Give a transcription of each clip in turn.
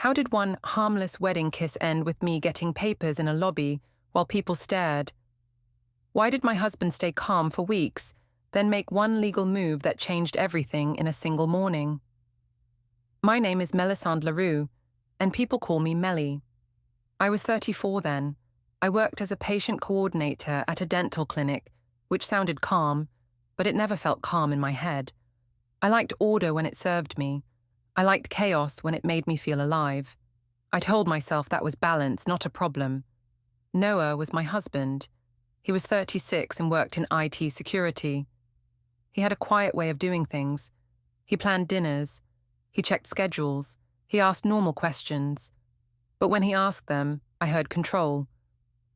How did one harmless wedding kiss end with me getting papers in a lobby while people stared? Why did my husband stay calm for weeks, then make one legal move that changed everything in a single morning? My name is Melisande LaRue, and people call me Meli. I was 34 then. I worked as a patient coordinator at a dental clinic, which sounded calm, but it never felt calm in my head. I liked order when it served me. I liked chaos when it made me feel alive. I told myself that was balance, not a problem. Noah was my husband. He was 36 and worked in IT security. He had a quiet way of doing things. He planned dinners. He checked schedules. He asked normal questions. But when he asked them, I heard control.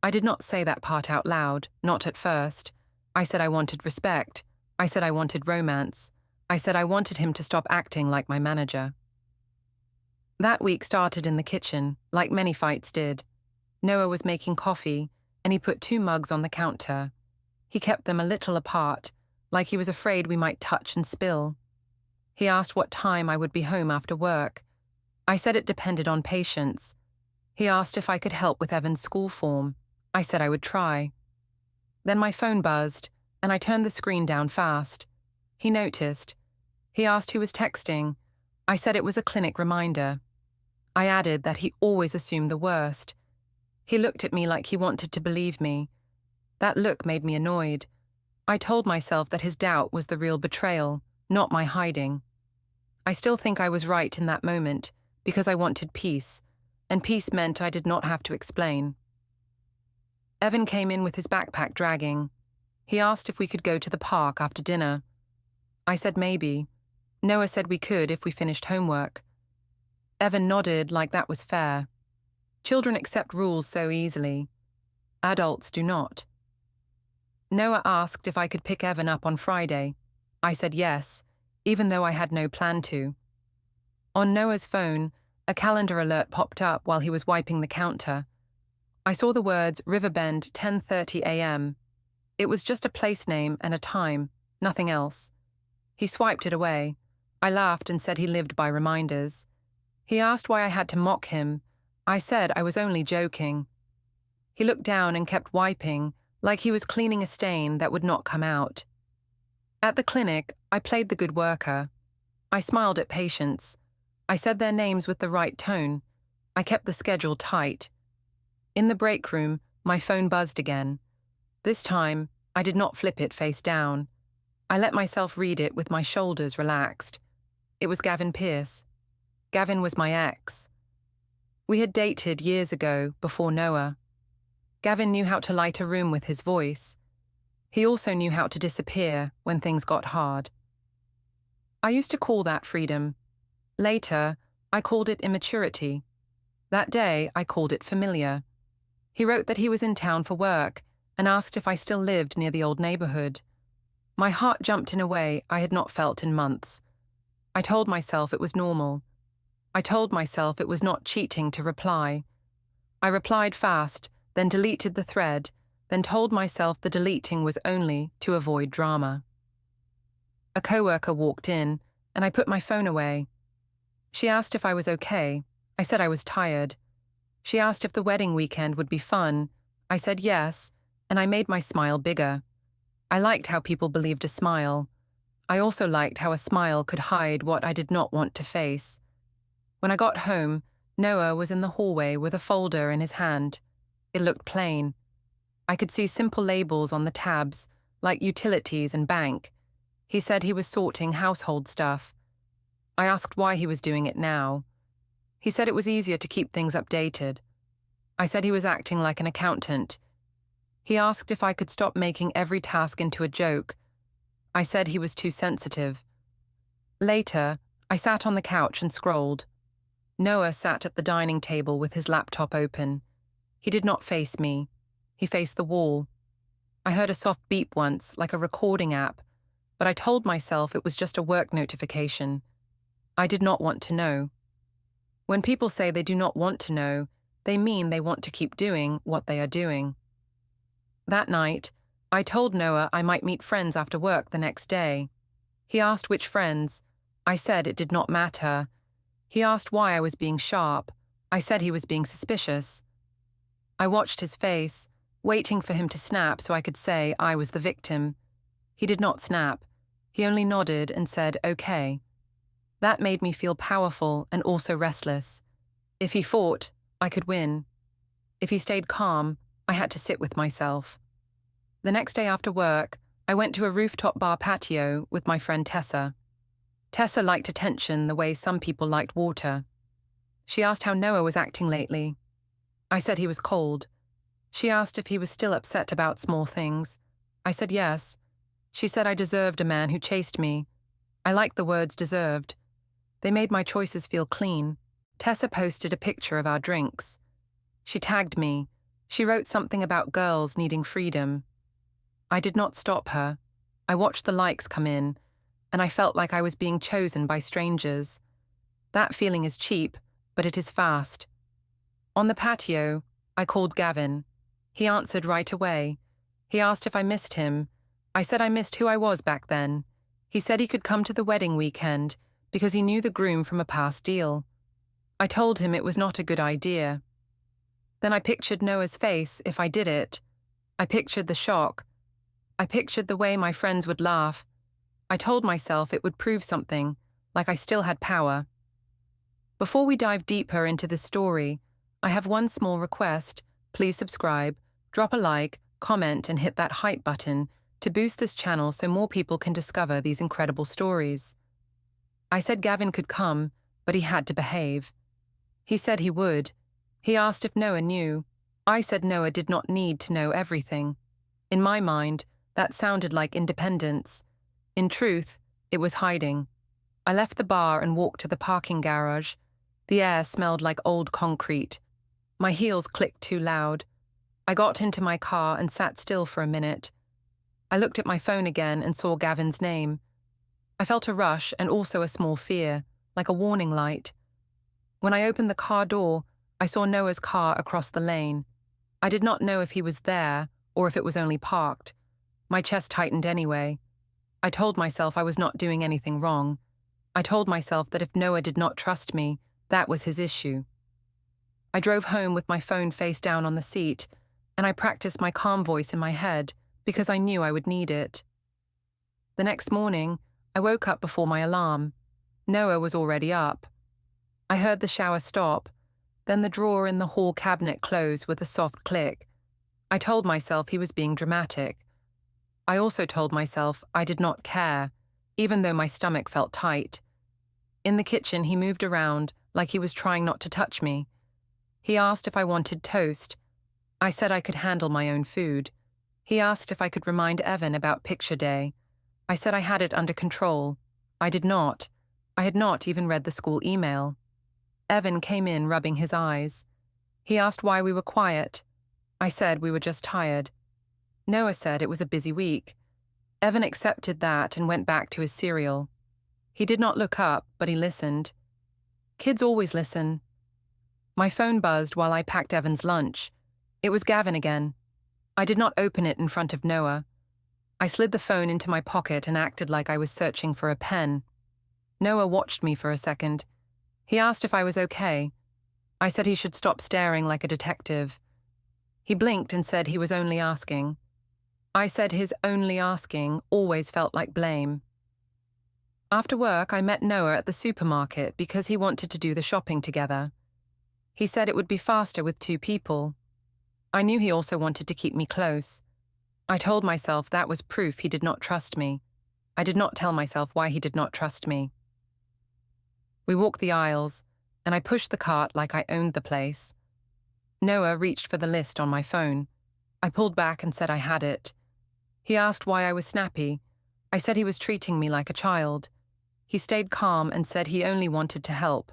I did not say that part out loud, not at first. I said I wanted respect. I said I wanted romance. I said I wanted him to stop acting like my manager. That week started in the kitchen, like many fights did. Noah was making coffee, and he put 2 mugs on the counter. He kept them a little apart, like he was afraid we might touch and spill. He asked what time I would be home after work. I said it depended on patience. He asked if I could help with Evan's school form. I said I would try. Then my phone buzzed, and I turned the screen down fast. He noticed. He asked who was texting. I said it was a clinic reminder. I added that he always assumed the worst. He looked at me like he wanted to believe me. That look made me annoyed. I told myself that his doubt was the real betrayal, not my hiding. I still think I was right in that moment, because I wanted peace, and peace meant I did not have to explain. Evan came in with his backpack dragging. He asked if we could go to the park after dinner. I said maybe. Noah said we could if we finished homework. Evan nodded like that was fair. Children accept rules so easily. Adults do not. Noah asked if I could pick Evan up on Friday. I said yes, even though I had no plan to. On Noah's phone, a calendar alert popped up while he was wiping the counter. I saw the words Riverbend 10:30 a.m. It was just a place name and a time, nothing else. He swiped it away. I laughed and said he lived by reminders. He asked why I had to mock him. I said I was only joking. He looked down and kept wiping, like he was cleaning a stain that would not come out. At the clinic, I played the good worker. I smiled at patients. I said their names with the right tone. I kept the schedule tight. In the break room, my phone buzzed again. This time, I did not flip it face down. I let myself read it with my shoulders relaxed. It was Gavin Pierce. Gavin was my ex. We had dated years ago, before Noah. Gavin knew how to light a room with his voice. He also knew how to disappear when things got hard. I used to call that freedom. Later, I called it immaturity. That day, I called it familiar. He wrote that he was in town for work and asked if I still lived near the old neighborhood. My heart jumped in a way I had not felt in months. I told myself it was normal. I told myself it was not cheating to reply. I replied fast, then deleted the thread, then told myself the deleting was only to avoid drama. A coworker walked in, and I put my phone away. She asked if I was okay. I said I was tired. She asked if the wedding weekend would be fun. I said yes, and I made my smile bigger. I liked how people believed a smile. I also liked how a smile could hide what I did not want to face. When I got home, Noah was in the hallway with a folder in his hand. It looked plain. I could see simple labels on the tabs, like utilities and bank. He said he was sorting household stuff. I asked why he was doing it now. He said it was easier to keep things updated. I said he was acting like an accountant. He asked if I could stop making every task into a joke. I said he was too sensitive. Later, I sat on the couch and scrolled. Noah sat at the dining table with his laptop open. He did not face me. He faced the wall. I heard a soft beep once, like a recording app, but I told myself it was just a work notification. I did not want to know. When people say they do not want to know, they mean they want to keep doing what they are doing. That night, I told Noah I might meet friends after work the next day. He asked which friends. I said it did not matter. He asked why I was being sharp. I said he was being suspicious. I watched his face, waiting for him to snap so I could say I was the victim. He did not snap. He only nodded and said, "Okay." That made me feel powerful and also restless. If he fought, I could win. If he stayed calm, I had to sit with myself. The next day after work, I went to a rooftop bar patio with my friend Tessa. Tessa liked attention the way some people liked water. She asked how Noah was acting lately. I said he was cold. She asked if he was still upset about small things. I said yes. She said I deserved a man who chased me. I liked the words deserved. They made my choices feel clean. Tessa posted a picture of our drinks. She tagged me. She wrote something about girls needing freedom. I did not stop her. I watched the likes come in, and I felt like I was being chosen by strangers. That feeling is cheap, but it is fast. On the patio, I called Gavin. He answered right away. He asked if I missed him. I said I missed who I was back then. He said he could come to the wedding weekend because he knew the groom from a past deal. I told him it was not a good idea. Then I pictured Noah's face if I did it. I pictured the shock. I pictured the way my friends would laugh. I told myself it would prove something, like I still had power. Before we dive deeper into this story, I have one small request. Please subscribe, drop a like, comment, and hit that hype button to boost this channel so more people can discover these incredible stories. I said Gavin could come, but he had to behave. He said he would. He asked if Noah knew. I said Noah did not need to know everything. In my mind, that sounded like independence. In truth, it was hiding. I left the bar and walked to the parking garage. The air smelled like old concrete. My heels clicked too loud. I got into my car and sat still for a minute. I looked at my phone again and saw Gavin's name. I felt a rush and also a small fear, like a warning light. When I opened the car door, I saw Noah's car across the lane. I did not know if he was there or if it was only parked. My chest tightened anyway. I told myself I was not doing anything wrong. I told myself that if Noah did not trust me, that was his issue. I drove home with my phone face down on the seat, and I practiced my calm voice in my head because I knew I would need it. The next morning, I woke up before my alarm. Noah was already up. I heard the shower stop, then the drawer in the hall cabinet close with a soft click. I told myself he was being dramatic. I also told myself I did not care, even though my stomach felt tight. In the kitchen, he moved around like he was trying not to touch me. He asked if I wanted toast. I said I could handle my own food. He asked if I could remind Evan about picture day. I said I had it under control. I did not. I had not even read the school email. Evan came in rubbing his eyes. He asked why we were quiet. I said we were just tired. Noah said it was a busy week. Evan accepted that and went back to his cereal. He did not look up, but he listened. Kids always listen. My phone buzzed while I packed Evan's lunch. It was Gavin again. I did not open it in front of Noah. I slid the phone into my pocket and acted like I was searching for a pen. Noah watched me for a second. He asked if I was okay. I said he should stop staring like a detective. He blinked and said he was only asking. I said his only asking always felt like blame. After work, I met Noah at the supermarket because he wanted to do the shopping together. He said it would be faster with 2 people. I knew he also wanted to keep me close. I told myself that was proof he did not trust me. I did not tell myself why he did not trust me. We walked the aisles, and I pushed the cart like I owned the place. Noah reached for the list on my phone. I pulled back and said I had it. He asked why I was snappy. I said he was treating me like a child. He stayed calm and said he only wanted to help.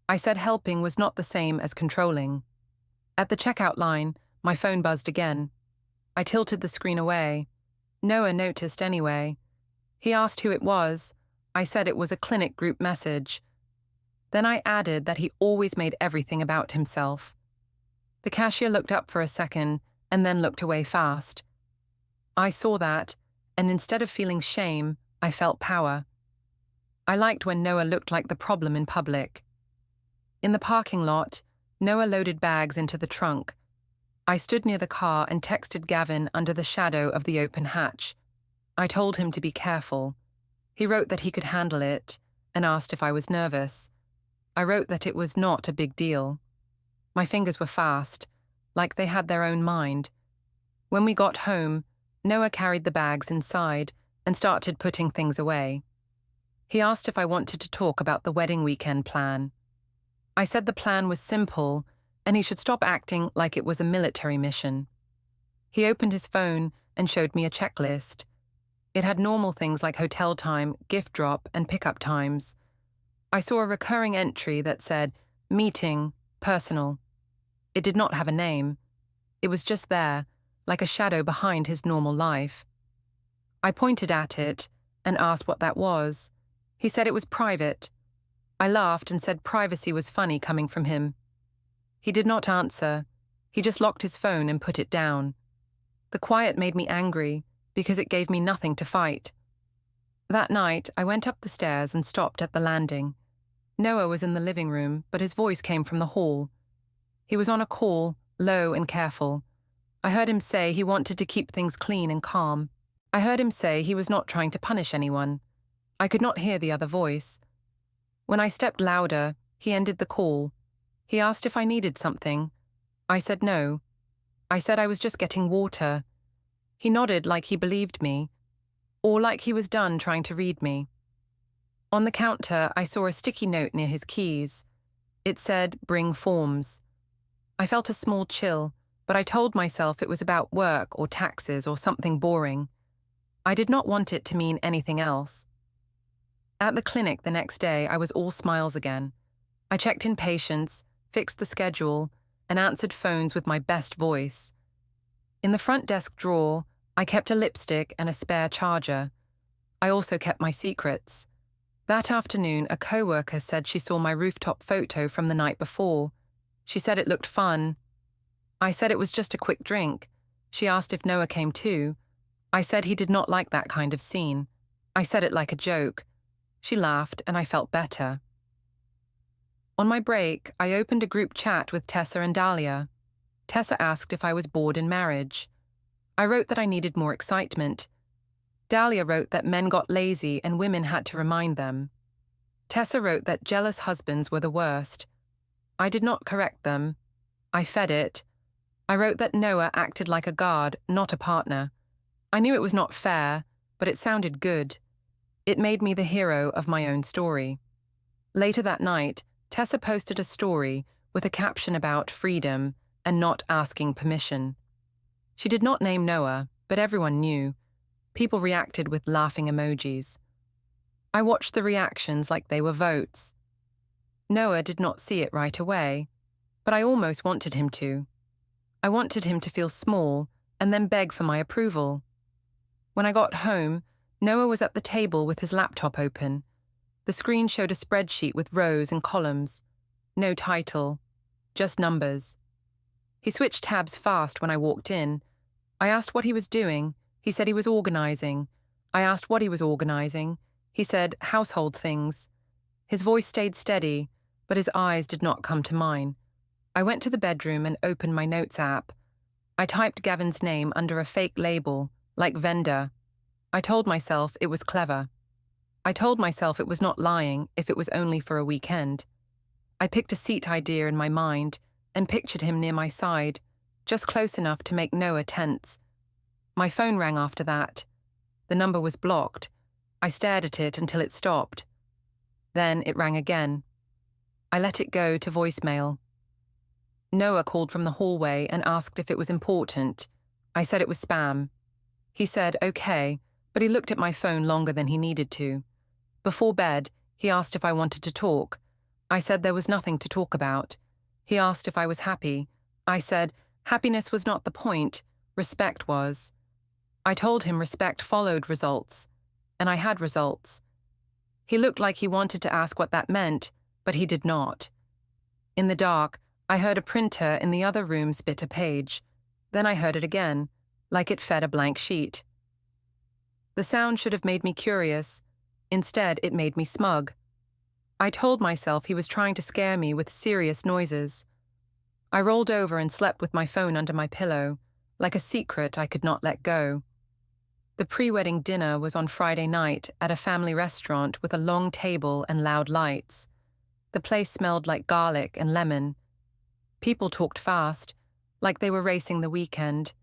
I said helping was not the same as controlling. At the checkout line, my phone buzzed again. I tilted the screen away. Noah noticed anyway. He asked who it was. I said it was a clinic group message. Then I added that he always made everything about himself. The cashier looked up for a second and then looked away fast. I saw that, and instead of feeling shame, I felt power. I liked when Noah looked like the problem in public. In the parking lot, Noah loaded bags into the trunk. I stood near the car and texted Gavin under the shadow of the open hatch. I told him to be careful. He wrote that he could handle it and asked if I was nervous. I wrote that it was not a big deal. My fingers were fast, like they had their own mind. When we got home, Noah carried the bags inside and started putting things away. He asked if I wanted to talk about the wedding weekend plan. I said the plan was simple and he should stop acting like it was a military mission. He opened his phone and showed me a checklist. It had normal things like hotel time, gift drop, and pickup times. I saw a recurring entry that said, meeting, personal. It did not have a name. It was just there, like a shadow behind his normal life. I pointed at it and asked what that was. He said it was private. I laughed and said privacy was funny coming from him. He did not answer. He just locked his phone and put it down. The quiet made me angry because it gave me nothing to fight. That night, I went up the stairs and stopped at the landing. Noah was in the living room, but his voice came from the hall. He was on a call, low and careful. I heard him say he wanted to keep things clean and calm. I heard him say he was not trying to punish anyone. I could not hear the other voice. When I stepped louder, he ended the call. He asked if I needed something. I said no. I said I was just getting water. He nodded like he believed me, or like he was done trying to read me. On the counter, I saw a sticky note near his keys. It said, "Bring forms." I felt a small chill, but I told myself it was about work or taxes or something boring. I did not want it to mean anything else. At the clinic the next day, I was all smiles again. I checked in patients, fixed the schedule, and answered phones with my best voice. In the front desk drawer, I kept a lipstick and a spare charger. I also kept my secrets. That afternoon, a coworker said she saw my rooftop photo from the night before. She said it looked fun. I said it was just a quick drink. She asked if Noah came too. I said he did not like that kind of scene. I said it like a joke. She laughed, and I felt better. On my break, I opened a group chat with Tessa and Dahlia. Tessa asked if I was bored in marriage. I wrote that I needed more excitement. Dahlia wrote that men got lazy and women had to remind them. Tessa wrote that jealous husbands were the worst. I did not correct them. I fed it. I wrote that Noah acted like a guard, not a partner. I knew it was not fair, but it sounded good. It made me the hero of my own story. Later that night, Tessa posted a story with a caption about freedom and not asking permission. She did not name Noah, but everyone knew. People reacted with laughing emojis. I watched the reactions like they were votes. Noah did not see it right away, but I almost wanted him to. I wanted him to feel small and then beg for my approval. When I got home, Noah was at the table with his laptop open. The screen showed a spreadsheet with rows and columns. No title, just numbers. He switched tabs fast when I walked in. I asked what he was doing. He said he was organizing. I asked what he was organizing. He said household things. His voice stayed steady, but his eyes did not come to mine. I went to the bedroom and opened my notes app. I typed Gavin's name under a fake label, like vendor. I told myself it was clever. I told myself it was not lying if it was only for a weekend. I picked a seat idea in my mind and pictured him near my side, just close enough to make Noah tense. My phone rang after that. The number was blocked. I stared at it until it stopped. Then it rang again. I let it go to voicemail. Noah called from the hallway and asked if it was important. I said it was spam. He said, okay, but he looked at my phone longer than he needed to. Before bed, he asked if I wanted to talk. I said there was nothing to talk about. He asked if I was happy. I said, happiness was not the point, respect was. I told him respect followed results, and I had results. He looked like he wanted to ask what that meant, but he did not. In the dark, I heard a printer in the other room spit a page. Then I heard it again, like it fed a blank sheet. The sound should have made me curious. Instead, it made me smug. I told myself he was trying to scare me with serious noises. I rolled over and slept with my phone under my pillow, like a secret I could not let go. The pre-wedding dinner was on Friday night at a family restaurant with a long table and loud lights. The place smelled like garlic and lemon. People talked fast, like they were racing the weekend.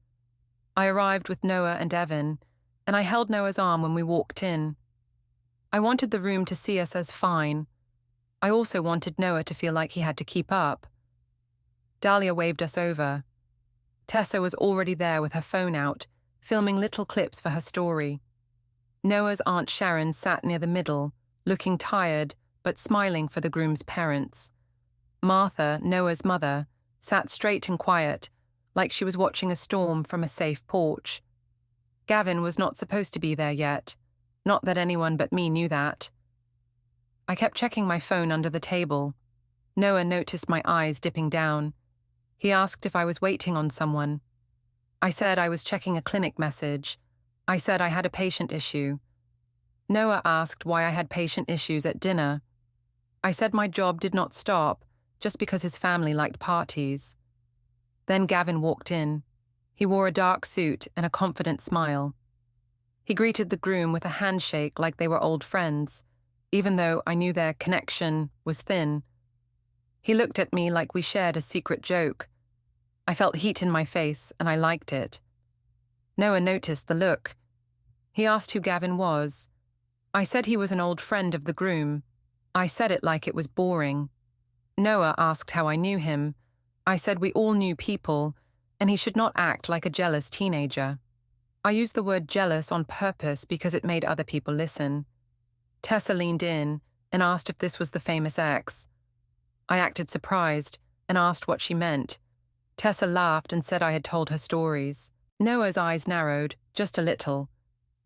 I arrived with Noah and Evan, and I held Noah's arm when we walked in. I wanted the room to see us as fine. I also wanted Noah to feel like he had to keep up. Dahlia waved us over. Tessa was already there with her phone out, filming little clips for her story. Noah's Aunt Sharon sat near the middle, looking tired, but smiling for the groom's parents. Martha, Noah's mother, sat straight and quiet, like she was watching a storm from a safe porch. Gavin was not supposed to be there yet. Not that anyone but me knew that. I kept checking my phone under the table. Noah noticed my eyes dipping down. He asked if I was waiting on someone. I said I was checking a clinic message. I said I had a patient issue. Noah asked why I had patient issues at dinner. I said my job did not stop just because his family liked parties. Then Gavin walked in. He wore a dark suit and a confident smile. He greeted the groom with a handshake like they were old friends, even though I knew their connection was thin. He looked at me like we shared a secret joke. I felt heat in my face, and I liked it. Noah noticed the look. He asked who Gavin was. I said he was an old friend of the groom. I said it like it was boring. Noah asked how I knew him. I said we all knew people, and he should not act like a jealous teenager. I used the word jealous on purpose because it made other people listen. Tessa leaned in and asked if this was the famous ex. I acted surprised and asked what she meant. Tessa laughed and said I had told her stories. Noah's eyes narrowed, just a little.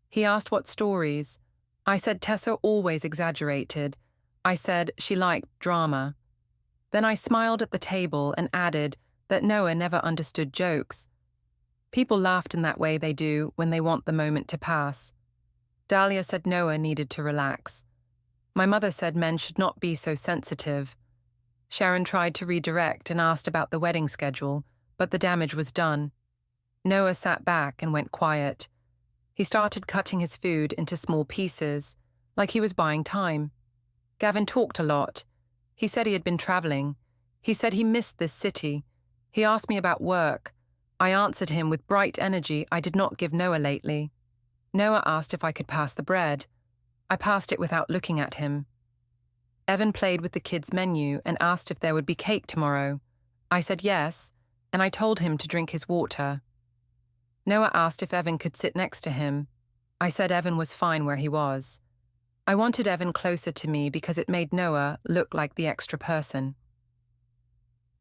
He asked what stories. I said Tessa always exaggerated. I said she liked drama. Then I smiled at the table and added that Noah never understood jokes. People laughed in that way they do when they want the moment to pass. Dahlia said Noah needed to relax. My mother said men should not be so sensitive. Sharon tried to redirect and asked about the wedding schedule, but the damage was done. Noah sat back and went quiet. He started cutting his food into small pieces, like he was buying time. Gavin talked a lot. He said he had been traveling. He said he missed this city. He asked me about work. I answered him with bright energy I did not give Noah lately. Noah asked if I could pass the bread. I passed it without looking at him. Evan played with the kids' menu and asked if there would be cake tomorrow. I said yes, and I told him to drink his water. Noah asked if Evan could sit next to him. I said Evan was fine where he was. I wanted Evan closer to me because it made Noah look like the extra person.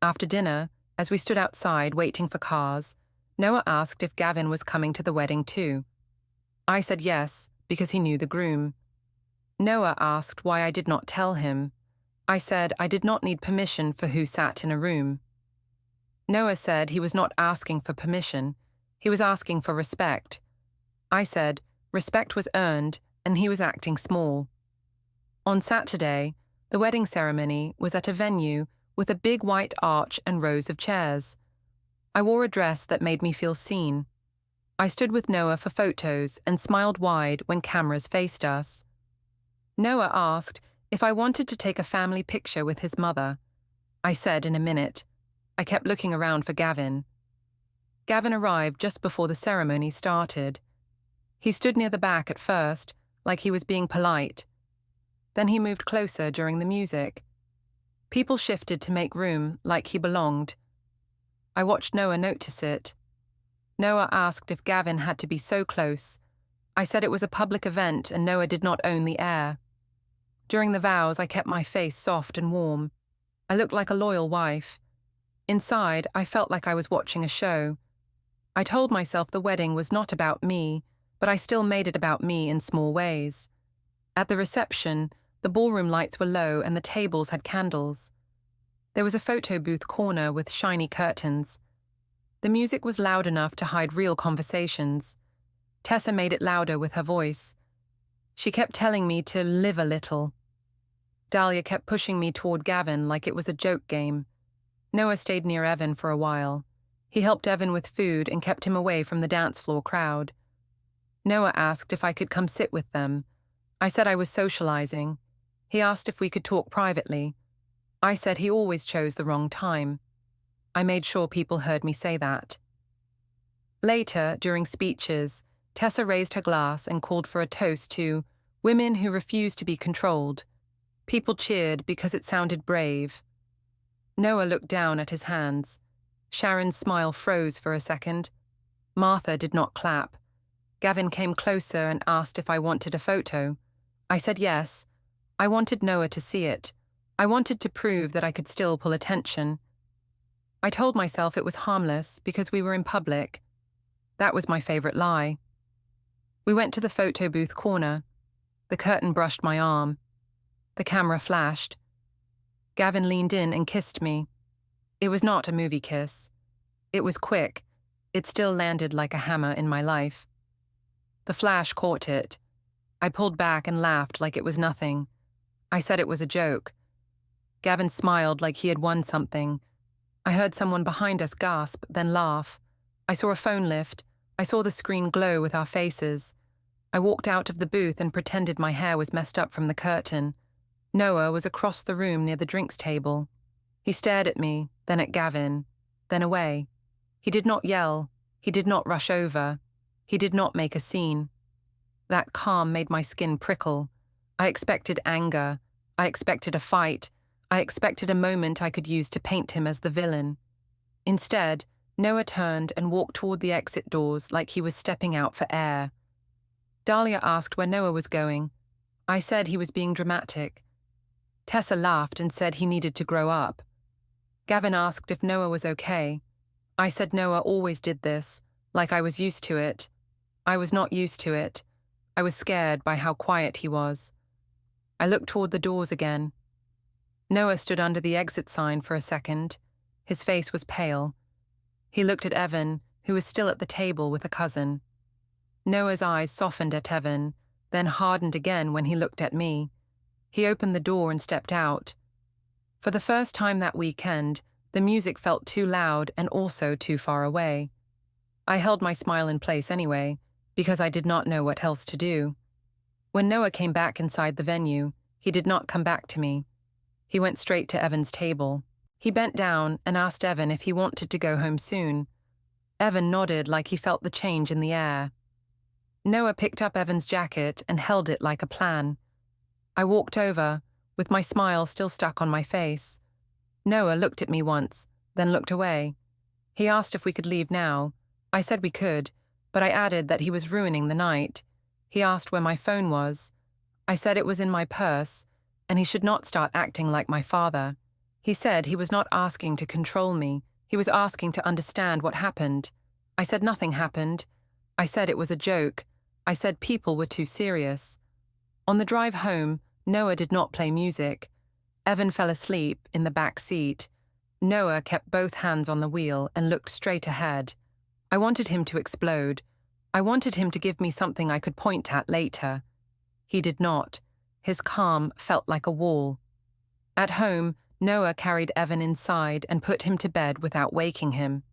After dinner, as we stood outside waiting for cars, Noah asked if Gavin was coming to the wedding too. I said yes, because he knew the groom. Noah asked why I did not tell him. I said I did not need permission for who sat in a room. Noah said he was not asking for permission, he was asking for respect. I said respect was earned and he was acting small. On Saturday, the wedding ceremony was at a venue with a big white arch and rows of chairs. I wore a dress that made me feel seen. I stood with Noah for photos and smiled wide when cameras faced us. Noah asked if I wanted to take a family picture with his mother. I said in a minute. I kept looking around for Gavin. Gavin arrived just before the ceremony started. He stood near the back at first, like he was being polite. Then he moved closer during the music. People shifted to make room, like he belonged. I watched Noah notice it. Noah asked if Gavin had to be so close. I said it was a public event and Noah did not own the air. During the vows, I kept my face soft and warm. I looked like a loyal wife. Inside, I felt like I was watching a show. I told myself the wedding was not about me, but I still made it about me in small ways. At the reception, the ballroom lights were low and the tables had candles. There was a photo booth corner with shiny curtains. The music was loud enough to hide real conversations. Tessa made it louder with her voice. She kept telling me to live a little. Dahlia kept pushing me toward Gavin like it was a joke game. Noah stayed near Evan for a while. He helped Evan with food and kept him away from the dance floor crowd. Noah asked if I could come sit with them. I said I was socializing. He asked if we could talk privately. I said he always chose the wrong time. I made sure people heard me say that. Later, during speeches, Tessa raised her glass and called for a toast to women who refuse to be controlled. People cheered because it sounded brave. Noah looked down at his hands. Sharon's smile froze for a second. Martha did not clap. Gavin came closer and asked if I wanted a photo. I said yes. I wanted Noah to see it. I wanted to prove that I could still pull attention. I told myself it was harmless because we were in public. That was my favorite lie. We went to the photo booth corner. The curtain brushed my arm. The camera flashed. Gavin leaned in and kissed me. It was not a movie kiss. It was quick. It still landed like a hammer in my life. The flash caught it. I pulled back and laughed like it was nothing. I said it was a joke. Gavin smiled like he had won something. I heard someone behind us gasp, then laugh. I saw a phone lift. I saw the screen glow with our faces. I walked out of the booth and pretended my hair was messed up from the curtain. Noah was across the room near the drinks table. He stared at me, then at Gavin, then away. He did not yell. He did not rush over. He did not make a scene. That calm made my skin prickle. I expected anger. I expected a fight. I expected a moment I could use to paint him as the villain. Instead, Noah turned and walked toward the exit doors like he was stepping out for air. Dahlia asked where Noah was going. I said he was being dramatic. Tessa laughed and said he needed to grow up. Gavin asked if Noah was okay. I said Noah always did this, like I was used to it. I was not used to it. I was scared by how quiet he was. I looked toward the doors again. Noah stood under the exit sign for a second. His face was pale. He looked at Evan, who was still at the table with a cousin. Noah's eyes softened at Evan, then hardened again when he looked at me. He opened the door and stepped out. For the first time that weekend, the music felt too loud and also too far away. I held my smile in place anyway, because I did not know what else to do. When Noah came back inside the venue, he did not come back to me. He went straight to Evan's table. He bent down and asked Evan if he wanted to go home soon. Evan nodded like he felt the change in the air. Noah picked up Evan's jacket and held it like a plan. I walked over, with my smile still stuck on my face. Noah looked at me once, then looked away. He asked if we could leave now. I said we could, but I added that he was ruining the night. He asked where my phone was. I said it was in my purse, and he should not start acting like my father. He said he was not asking to control me. He was asking to understand what happened. I said nothing happened. I said it was a joke. I said people were too serious. On the drive home, Noah did not play music. Evan fell asleep in the back seat. Noah kept both hands on the wheel and looked straight ahead. I wanted him to explode. I wanted him to give me something I could point at later. He did not. His calm felt like a wall. At home, Noah carried Evan inside and put him to bed without waking him.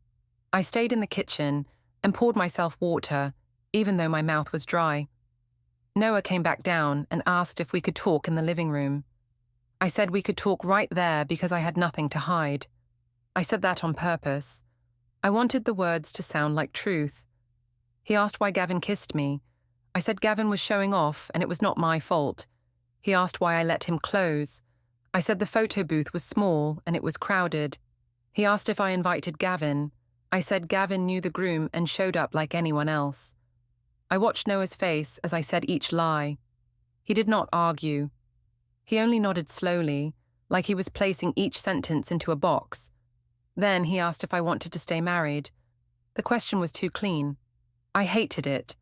I stayed in the kitchen and poured myself water, even though my mouth was dry. Noah came back down and asked if we could talk in the living room. I said we could talk right there because I had nothing to hide. I said that on purpose. I wanted the words to sound like truth. He asked why Gavin kissed me. I said Gavin was showing off and it was not my fault. He asked why I let him close. I said the photo booth was small and it was crowded. He asked if I invited Gavin. I said Gavin knew the groom and showed up like anyone else. I watched Noah's face as I said each lie. He did not argue. He only nodded slowly, like he was placing each sentence into a box. Then he asked if I wanted to stay married. The question was too clean. I hated it.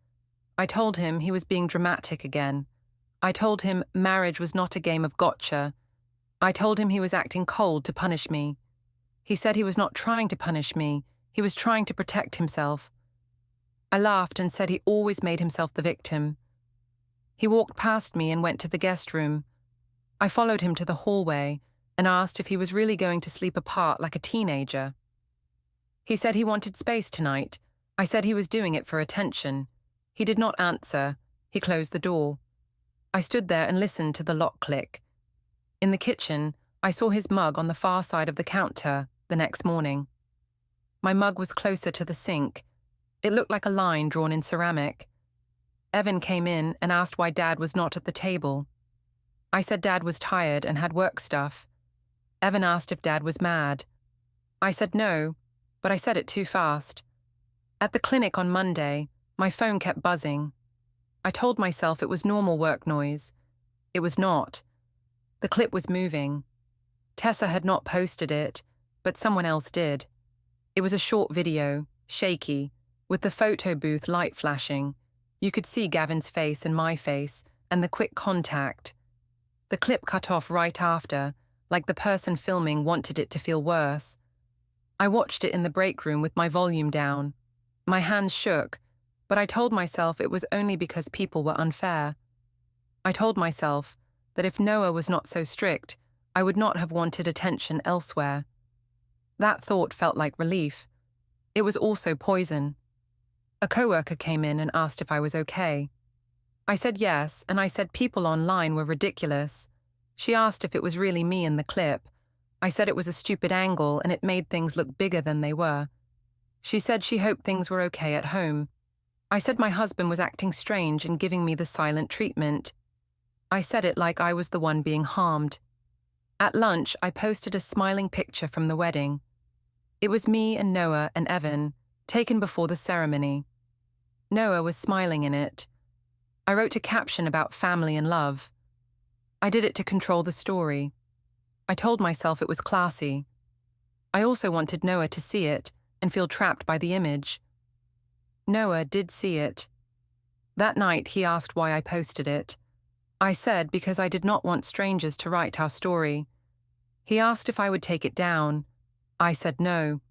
I told him he was being dramatic again. I told him marriage was not a game of gotcha. I told him he was acting cold to punish me. He said he was not trying to punish me. He was trying to protect himself. I laughed and said he always made himself the victim. He walked past me and went to the guest room. I followed him to the hallway and asked if he was really going to sleep apart like a teenager. He said he wanted space tonight. I said he was doing it for attention. He did not answer. He closed the door. I stood there and listened to the lock click. In the kitchen, I saw his mug on the far side of the counter the next morning. My mug was closer to the sink. It looked like a line drawn in ceramic. Evan came in and asked why Dad was not at the table. I said Dad was tired and had work stuff. Evan asked if Dad was mad. I said no, but I said it too fast. At the clinic on Monday, my phone kept buzzing. I told myself it was normal work noise. It was not. The clip was moving. Tessa had not posted it, but someone else did. It was a short video, shaky, with the photo booth light flashing. You could see Gavin's face and my face, and the quick contact. The clip cut off right after, like the person filming wanted it to feel worse. I watched it in the break room with my volume down. My hands shook, but I told myself it was only because people were unfair. I told myself that if Noah was not so strict, I would not have wanted attention elsewhere. That thought felt like relief. It was also poison. A coworker came in and asked if I was okay. I said yes, and I said people online were ridiculous. She asked if it was really me in the clip. I said it was a stupid angle and it made things look bigger than they were. She said she hoped things were okay at home. I said my husband was acting strange and giving me the silent treatment. I said it like I was the one being harmed. At lunch, I posted a smiling picture from the wedding. It was me and Noah and Evan, taken before the ceremony. Noah was smiling in it. I wrote a caption about family and love. I did it to control the story. I told myself it was classy. I also wanted Noah to see it and feel trapped by the image. Noah did see it. That night, he asked why I posted it. I said because I did not want strangers to write our story. He asked if I would take it down. I said no.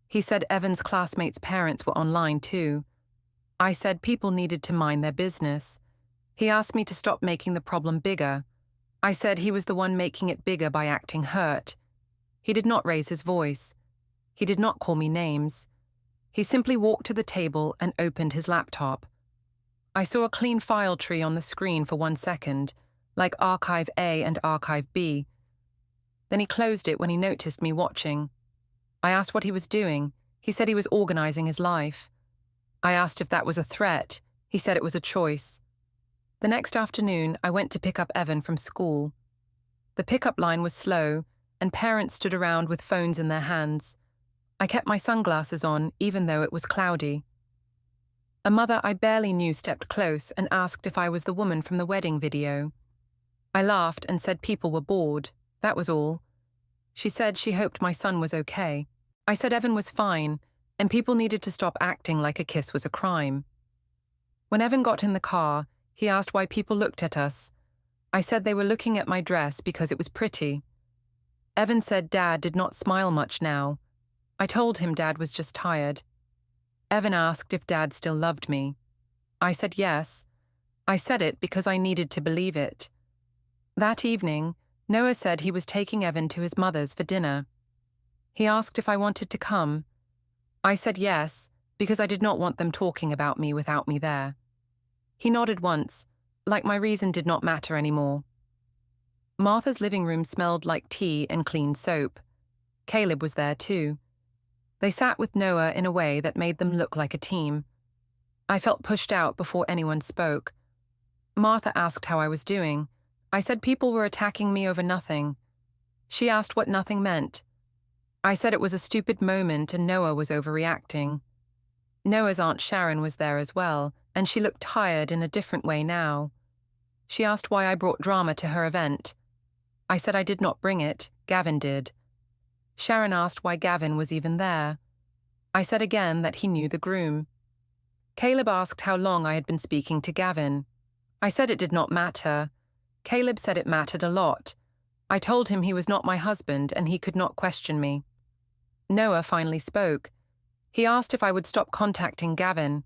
He said Evan's classmates' parents were online too. I said people needed to mind their business. He asked me to stop making the problem bigger. I said he was the one making it bigger by acting hurt. He did not raise his voice. He did not call me names. He simply walked to the table and opened his laptop. I saw a clean file tree on the screen for 1 second, like Archive A and Archive B. Then he closed it when he noticed me watching. I asked what he was doing. He said he was organizing his life. I asked if that was a threat. He said it was a choice. The next afternoon, I went to pick up Evan from school. The pickup line was slow, and parents stood around with phones in their hands. I kept my sunglasses on, even though it was cloudy. A mother I barely knew stepped close and asked if I was the woman from the wedding video. I laughed and said people were bored. That was all. She said she hoped my son was okay. I said Evan was fine, and people needed to stop acting like a kiss was a crime. When Evan got in the car, he asked why people looked at us. I said they were looking at my dress because it was pretty. Evan said Dad did not smile much now. I told him Dad was just tired. Evan asked if Dad still loved me. I said yes. I said it because I needed to believe it. That evening, Noah said he was taking Evan to his mother's for dinner. He asked if I wanted to come. I said yes, because I did not want them talking about me without me there. He nodded once, like my reason did not matter anymore. Martha's living room smelled like tea and clean soap. Caleb was there too. They sat with Noah in a way that made them look like a team. I felt pushed out before anyone spoke. Martha asked how I was doing. I said people were attacking me over nothing. She asked what nothing meant. I said it was a stupid moment and Noah was overreacting. Noah's Aunt Sharon was there as well, and she looked tired in a different way now. She asked why I brought drama to her event. I said I did not bring it, Gavin did. Sharon asked why Gavin was even there. I said again that he knew the groom. Caleb asked how long I had been speaking to Gavin. I said it did not matter. Caleb said it mattered a lot. I told him he was not my husband and he could not question me. Noah finally spoke. He asked if I would stop contacting Gavin.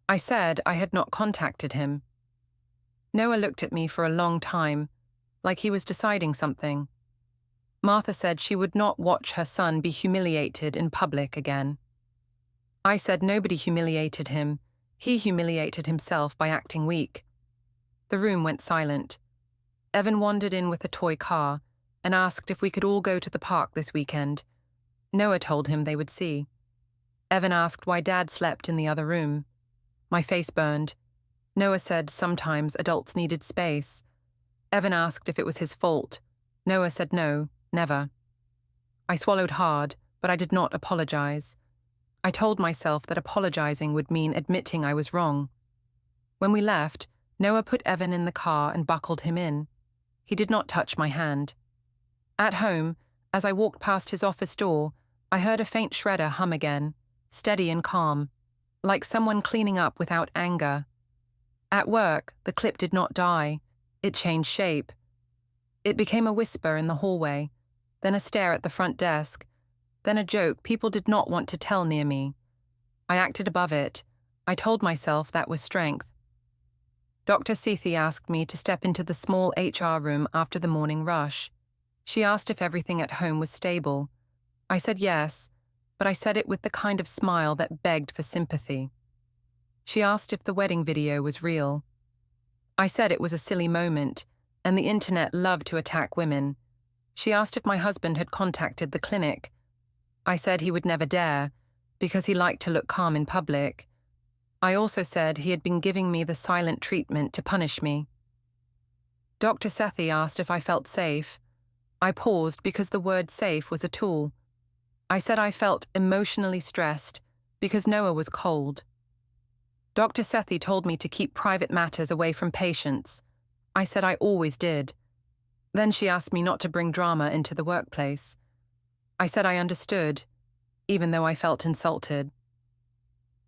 I said I had not contacted him. Noah looked at me for a long time. like he was deciding something. Martha said she would not watch her son be humiliated in public again. I said nobody humiliated him. He humiliated himself by acting weak. The room went silent. Evan wandered in with a toy car and asked if we could all go to the park this weekend. Noah told him they would see. Evan asked why Dad slept in the other room. My face burned. Noah said sometimes adults needed space. Evan asked if it was his fault. Noah said no, never. I swallowed hard, but I did not apologize. I told myself that apologizing would mean admitting I was wrong. When we left, Noah put Evan in the car and buckled him in. He did not touch my hand. At home, as I walked past his office door, I heard a faint shredder hum again, steady and calm, like someone cleaning up without anger. At work, the clip did not die. It changed shape. It became a whisper in the hallway, then a stare at the front desk, then a joke people did not want to tell near me. I acted above it. I told myself that was strength. Dr. Sethi asked me to step into the small HR room after the morning rush. She asked if everything at home was stable. I said yes, but I said it with the kind of smile that begged for sympathy. She asked if the wedding video was real. I said it was a silly moment, and the internet loved to attack women. She asked if my husband had contacted the clinic. I said he would never dare, because he liked to look calm in public. I also said he had been giving me the silent treatment to punish me. Dr. Sethi asked if I felt safe. I paused because the word safe was a tool. I said I felt emotionally stressed because Noah was cold. Dr. Sethi told me to keep private matters away from patients. I said I always did. Then she asked me not to bring drama into the workplace. I said I understood, even though I felt insulted.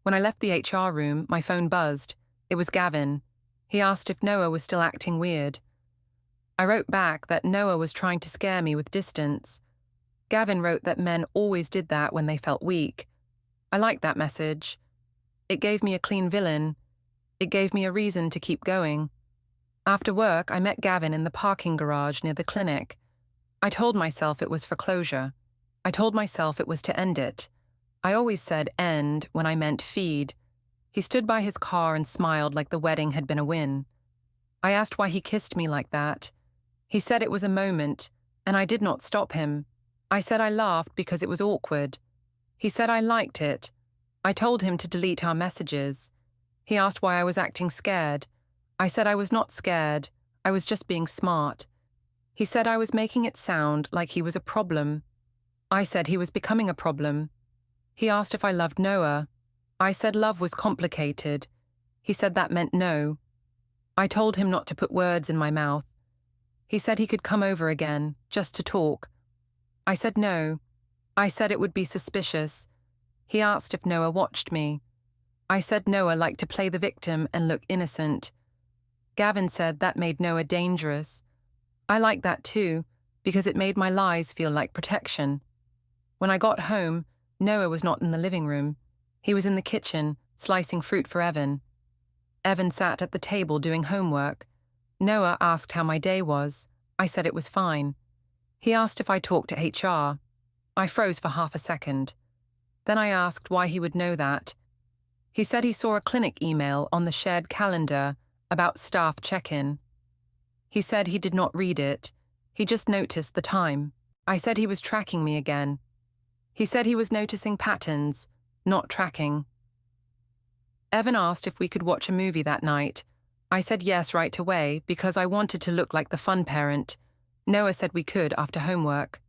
When I left the HR room, my phone buzzed. It was Gavin. He asked if Noah was still acting weird. I wrote back that Noah was trying to scare me with distance. Gavin wrote that men always did that when they felt weak. I liked that message. It gave me a clean villain. It gave me a reason to keep going. After work, I met Gavin in the parking garage near the clinic. I told myself it was for closure. I told myself it was to end it. I always said end when I meant feed. He stood by his car and smiled like the wedding had been a win. I asked why he kissed me like that. He said it was a moment, and I did not stop him. I said I laughed because it was awkward. He said I liked it. I told him to delete our messages. He asked why I was acting scared. I said I was not scared. I was just being smart. He said I was making it sound like he was a problem. I said he was becoming a problem. He asked if I loved Noah. I said love was complicated. He said that meant no. I told him not to put words in my mouth. He said he could come over again, just to talk. I said no. I said it would be suspicious. He asked if Noah watched me. I said Noah liked to play the victim and look innocent. Gavin said that made Noah dangerous. I liked that too, because it made my lies feel like protection. When I got home, Noah was not in the living room. He was in the kitchen, slicing fruit for Evan. Evan sat at the table doing homework. Noah asked how my day was. I said it was fine. He asked if I talked to HR. I froze for half a second. Then I asked why he would know that. He said he saw a clinic email on the shared calendar about staff check-in. He said he did not read it. He just noticed the time. I said he was tracking me again. He said he was noticing patterns, not tracking. Evan asked if we could watch a movie that night. I said yes right away because I wanted to look like the fun parent. Noah said we could after homework.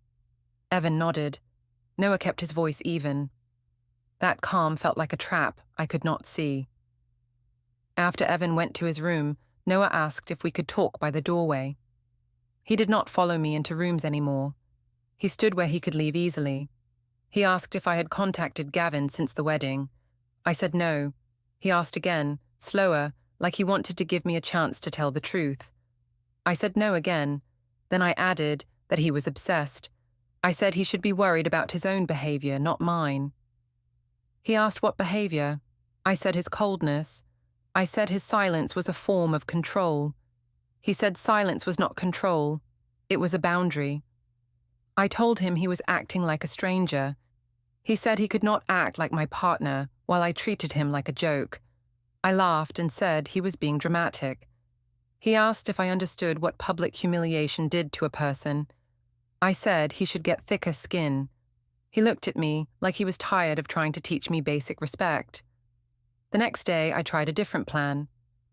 Evan nodded. Noah kept his voice even. That calm felt like a trap I could not see. After Evan went to his room, Noah asked if we could talk by the doorway. He did not follow me into rooms anymore. He stood where he could leave easily. He asked if I had contacted Gavin since the wedding. I said no. He asked again, slower, like he wanted to give me a chance to tell the truth. I said no again. Then I added that he was obsessed. I said he should be worried about his own behavior, not mine. He asked what behavior. I said his coldness. I said his silence was a form of control. He said silence was not control, it was a boundary. I told him he was acting like a stranger. He said he could not act like my partner while I treated him like a joke. I laughed and said he was being dramatic. He asked if I understood what public humiliation did to a person. I said he should get thicker skin. He looked at me like he was tired of trying to teach me basic respect. The next day, I tried a different plan.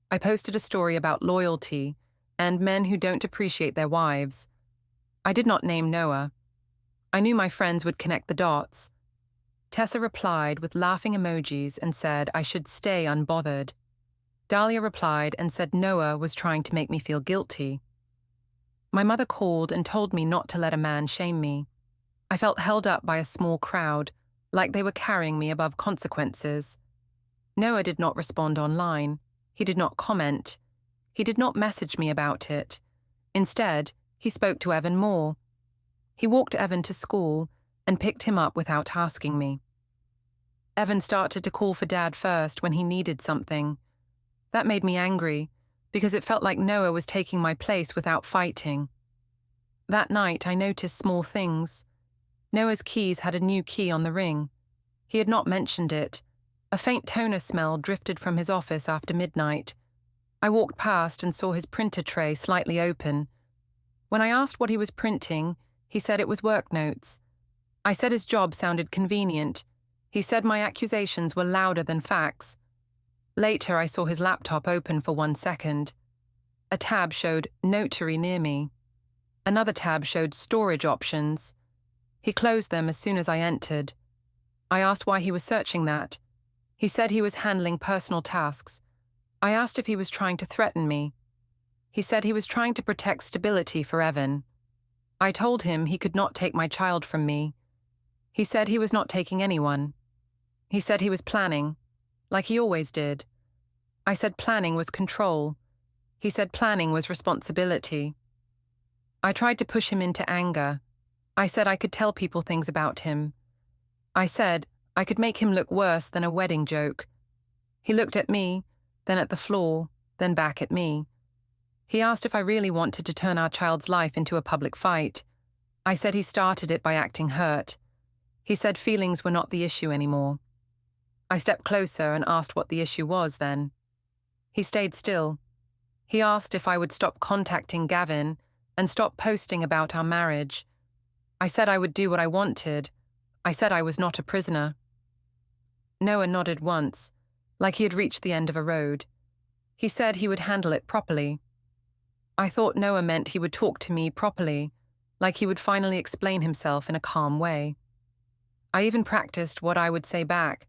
I posted a story about loyalty and men who don't appreciate their wives. I did not name Noah. I knew my friends would connect the dots. Tessa replied with laughing emojis and said I should stay unbothered. Dahlia replied and said Noah was trying to make me feel guilty. My mother called and told me not to let a man shame me. I felt held up by a small crowd, like they were carrying me above consequences. Noah did not respond online. He did not comment. He did not message me about it. Instead, he spoke to Evan more. He walked Evan to school and picked him up without asking me. Evan started to call for Dad first when he needed something. That made me angry, because it felt like Noah was taking my place without fighting. That night, I noticed small things. Noah's keys had a new key on the ring. He had not mentioned it. A faint toner smell drifted from his office after midnight. I walked past and saw his printer tray slightly open. When I asked what he was printing, he said it was work notes. I said his job sounded convenient. He said my accusations were louder than facts. Later, I saw his laptop open for 1 second. A tab showed notary near me. Another tab showed storage options. He closed them as soon as I entered. I asked why he was searching that. He said he was handling personal tasks. I asked if he was trying to threaten me. He said he was trying to protect stability for Evan. I told him he could not take my child from me. He said he was not taking anyone. He said he was planning, like he always did. I said planning was control. He said planning was responsibility. I tried to push him into anger. I said I could tell people things about him. I said I could make him look worse than a wedding joke. He looked at me, then at the floor, then back at me. He asked if I really wanted to turn our child's life into a public fight. I said he started it by acting hurt. He said feelings were not the issue anymore. I stepped closer and asked what the issue was then. He stayed still. He asked if I would stop contacting Gavin and stop posting about our marriage. I said I would do what I wanted. I said I was not a prisoner. Noah nodded once, like he had reached the end of a road. He said he would handle it properly. I thought Noah meant he would talk to me properly, like he would finally explain himself in a calm way. I even practiced what I would say back.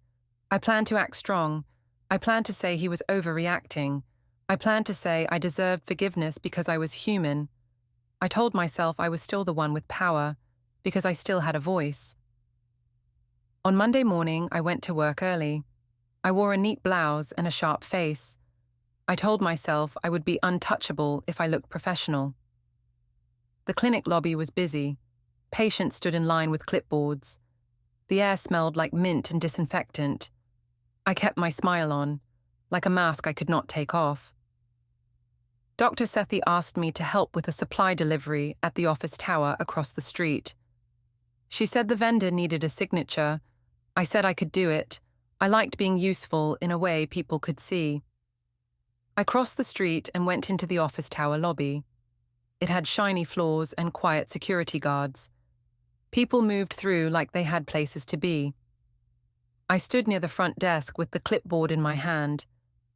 I planned to act strong. I planned to say he was overreacting. I planned to say I deserved forgiveness because I was human. I told myself I was still the one with power, because I still had a voice. On Monday morning, I went to work early. I wore a neat blouse and a sharp face. I told myself I would be untouchable if I looked professional. The clinic lobby was busy. Patients stood in line with clipboards. The air smelled like mint and disinfectant. I kept my smile on, like a mask I could not take off. Dr. Sethi asked me to help with a supply delivery at the office tower across the street. She said the vendor needed a signature. I said I could do it. I liked being useful in a way people could see. I crossed the street and went into the office tower lobby. It had shiny floors and quiet security guards. People moved through like they had places to be. I stood near the front desk with the clipboard in my hand.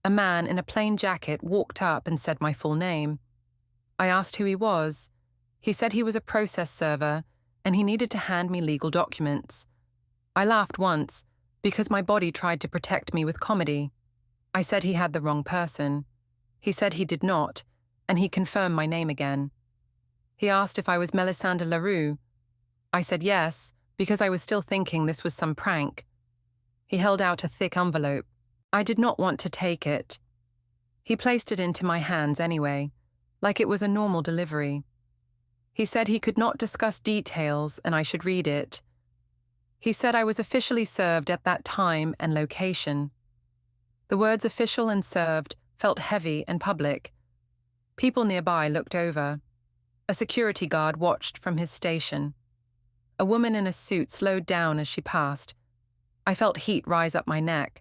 A man in a plain jacket walked up and said my full name. I asked who he was. He said he was a process server and he needed to hand me legal documents. I laughed once because my body tried to protect me with comedy. I said he had the wrong person. He said he did not, and he confirmed my name again. He asked if I was Melisande LaRue. I said yes, because I was still thinking this was some prank. He held out a thick envelope. I did not want to take it. He placed it into my hands anyway, like it was a normal delivery. He said he could not discuss details and I should read it. He said I was officially served at that time and location. The words official and served felt heavy and public. People nearby looked over. A security guard watched from his station. A woman in a suit slowed down as she passed. I felt heat rise up my neck.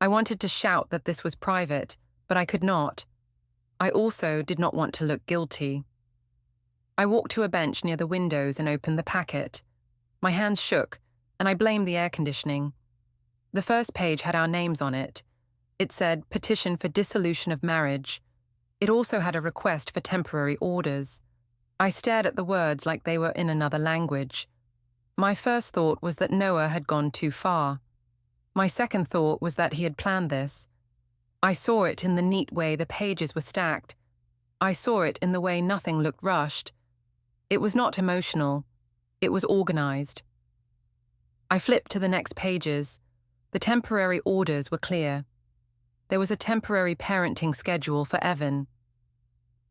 I wanted to shout that this was private, but I could not. I also did not want to look guilty. I walked to a bench near the windows and opened the packet. My hands shook, and I blamed the air conditioning. The first page had our names on it. It said, "Petition for dissolution of marriage." It also had a request for temporary orders. I stared at the words like they were in another language. My first thought was that Noah had gone too far. My second thought was that he had planned this. I saw it in the neat way the pages were stacked. I saw it in the way nothing looked rushed. It was not emotional. It was organized. I flipped to the next pages. The temporary orders were clear. There was a temporary parenting schedule for Evan.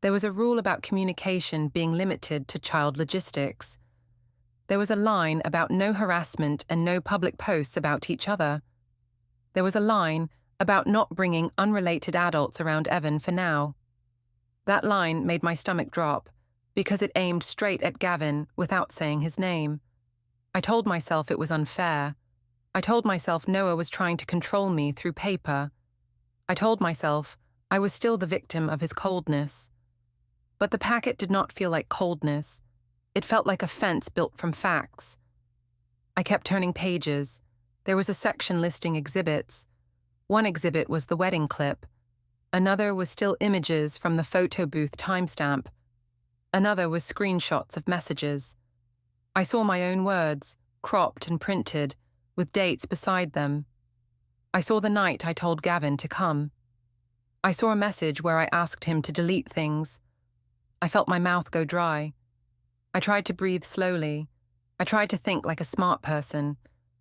There was a rule about communication being limited to child logistics. There was a line about no harassment and no public posts about each other. There was a line about not bringing unrelated adults around Evan for now. That line made my stomach drop because it aimed straight at Gavin without saying his name. I told myself it was unfair. I told myself Noah was trying to control me through paper. I told myself I was still the victim of his coldness. But the packet did not feel like coldness. It felt like a fence built from facts. I kept turning pages. There was a section listing exhibits. One exhibit was the wedding clip. Another was still images from the photo booth timestamp. Another was screenshots of messages. I saw my own words, cropped and printed, with dates beside them. I saw the night I told Gavin to come. I saw a message where I asked him to delete things. I felt my mouth go dry. I tried to breathe slowly. I tried to think like a smart person.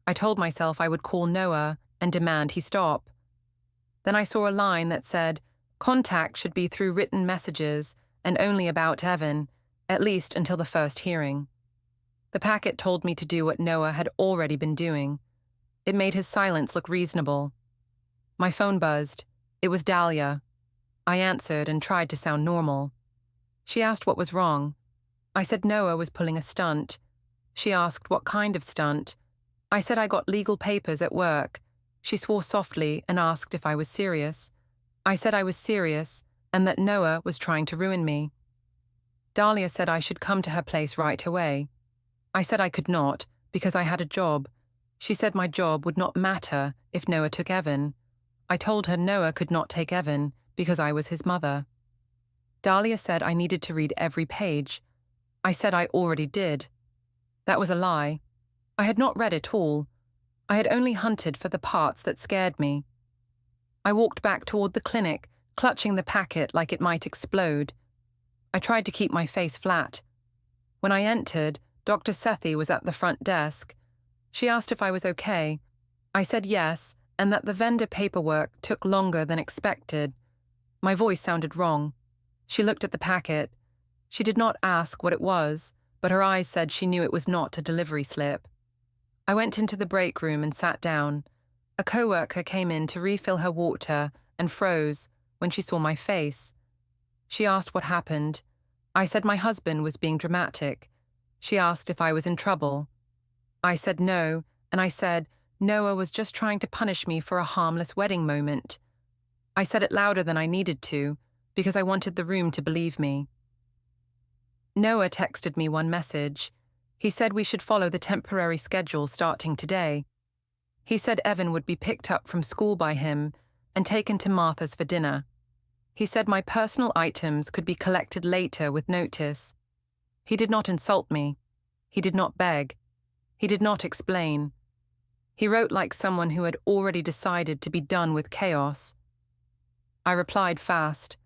I told myself I would call Noah and demand he stop. Then I saw a line that said, "Contact should be through written messages and only about Evan, at least until the first hearing." The packet told me to do what Noah had already been doing. It made his silence look reasonable. My phone buzzed. It was Dahlia. I answered and tried to sound normal. She asked what was wrong. I said Noah was pulling a stunt. She asked what kind of stunt. I said I got legal papers at work. She swore softly and asked if I was serious. I said I was serious and that Noah was trying to ruin me. Dahlia said I should come to her place right away. I said I could not because I had a job. She said my job would not matter if Noah took Evan. I told her Noah could not take Evan because I was his mother. Dahlia said I needed to read every page. I said I already did. That was a lie. I had not read it all. I had only hunted for the parts that scared me. I walked back toward the clinic, clutching the packet like it might explode. I tried to keep my face flat. When I entered, Dr. Sethi was at the front desk. She asked if I was okay. I said yes, and that the vendor paperwork took longer than expected. My voice sounded wrong. She looked at the packet. She did not ask what it was, but her eyes said she knew it was not a delivery slip. I went into the break room and sat down. A coworker came in to refill her water and froze when she saw my face. She asked what happened. I said my husband was being dramatic. She asked if I was in trouble. I said no, and I said Noah was just trying to punish me for a harmless wedding moment. I said it louder than I needed to, because I wanted the room to believe me. Noah texted me one message. He said we should follow the temporary schedule starting today. He said Evan would be picked up from school by him and taken to Martha's for dinner. He said my personal items could be collected later with notice. He did not insult me. He did not beg. He did not explain. He wrote like someone who had already decided to be done with chaos. I replied fast.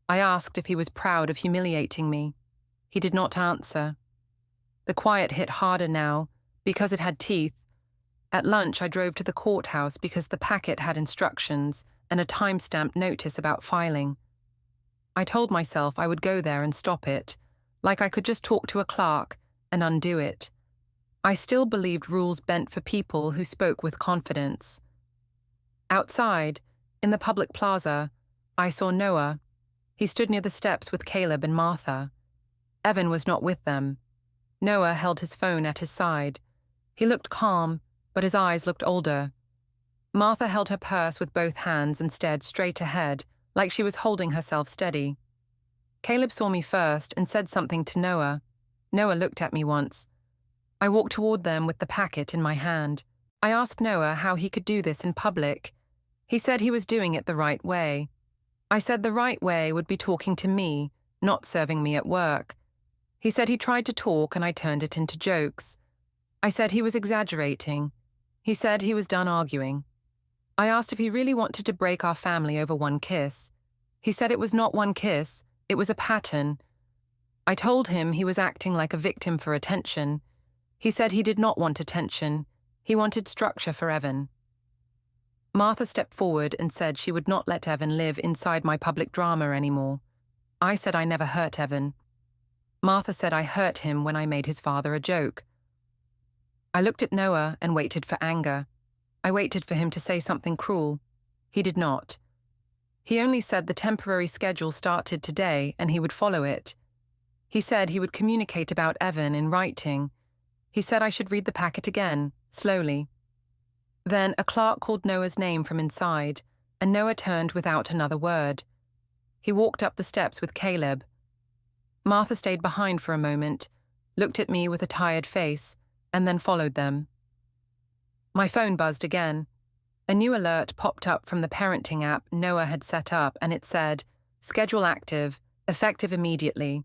I asked if he was proud of humiliating me. He did not answer. The quiet hit harder now, because it had teeth. At lunch, I drove to the courthouse because the packet had instructions and a time-stamped notice about filing. I told myself I would go there and stop it, like I could just talk to a clerk and undo it. I still believed rules bent for people who spoke with confidence. Outside, in the public plaza, I saw Noah. He stood near the steps with Caleb and Martha. Evan was not with them. Noah held his phone at his side. He looked calm, but his eyes looked older. Martha held her purse with both hands and stared straight ahead, like she was holding herself steady. Caleb saw me first and said something to Noah. Noah looked at me once. I walked toward them with the packet in my hand. I asked Noah how he could do this in public. He said he was doing it the right way. I said the right way would be talking to me, not serving me at work. He said he tried to talk and I turned it into jokes. I said he was exaggerating. He said he was done arguing. I asked if he really wanted to break our family over one kiss. He said it was not one kiss, it was a pattern. I told him he was acting like a victim for attention. He said he did not want attention. He wanted structure for Evan. Martha stepped forward and said she would not let Evan live inside my public drama anymore. I said I never hurt Evan. Martha said I hurt him when I made his father a joke. I looked at Noah and waited for anger. I waited for him to say something cruel. He did not. He only said the temporary schedule started today and he would follow it. He said he would communicate about Evan in writing. He said I should read the packet again, slowly. Then a clerk called Noah's name from inside, and Noah turned without another word. He walked up the steps with Caleb. Martha stayed behind for a moment, looked at me with a tired face, and then followed them. My phone buzzed again. A new alert popped up from the parenting app Noah had set up, and it said, "Schedule active, effective immediately."